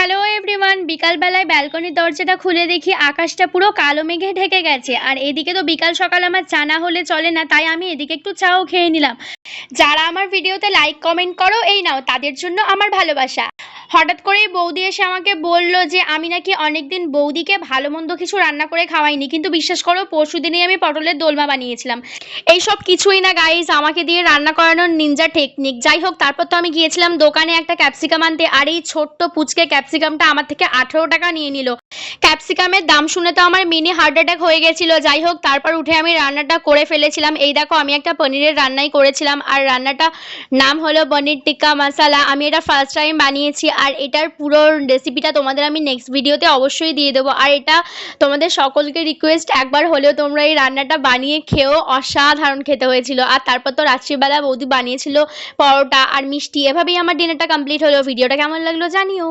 Hello everyone, বিকালবেলায় ব্যালকনির দরজাটা খুলে দেখি আকাশটা পুরো কালো মেঘে ঢেকে গেছে। আর এদিকে তো বিকাল সকাল আমার চা না হলে চলে না, তাই আমি এদিকে একটু চাও খেয়ে নিলাম। যারা আমার ভিডিওতে লাইক কমেন্ট করো, এই নাও তাদের জন্য আমার ভালোবাসা। হঠাৎ করেই বৌদি এসে আমাকে বলল যে আমি নাকি অনেকদিন বৌদিকে ভালো মন্দ কিছু রান্না করে খাওয়াইনি, কিন্তু বিশ্বাস করো পরশু দিনেই আমি পটলের দোলমা বানিয়েছিলাম। এইসব কিছুই না গাইজ, আমাকে দিয়ে রান্না করানোর নিনজা টেকনিক। যাই হোক, তারপর তো আমি গিয়েছিলাম দোকানে একটা ক্যাপসিকাম আনতে, আর এই ছোট্ট পুচকে ক্যাপসিকামটা আমার থেকে 18 টাকা নিয়ে নিল। ক্যাপসিকামের দাম শুনে তো আমার মিনি হার্ট অ্যাটাক হয়ে গেছিল। যাই হোক, তারপর উঠে আমি রান্নাটা করে ফেলেছিলাম। এই দেখো, আমি একটা পনিরের রান্নাই করেছিলাম, আর রান্নাটা নাম হলো পনির টিক্কা মশালা। আমি এটা ফার্স্ট টাইম বানিয়েছি, আর এটার পুরো রেসিপিটা তোমাদের আমি নেক্সট ভিডিওতে অবশ্যই দিয়ে দেবো। আর এটা তোমাদের সকলকে রিকোয়েস্ট, একবার হলেও তোমরা এই রান্নাটা বানিয়ে খেও, অসাধারণ খেতে হয়েছিল। আর তারপর তো রাত্রিবেলা বৌদি বানিয়েছিল পরোটা আর মিষ্টি। এভাবেই আমার ডিনারটা কমপ্লিট হলো। ভিডিওটা কেমন লাগলো জানিও।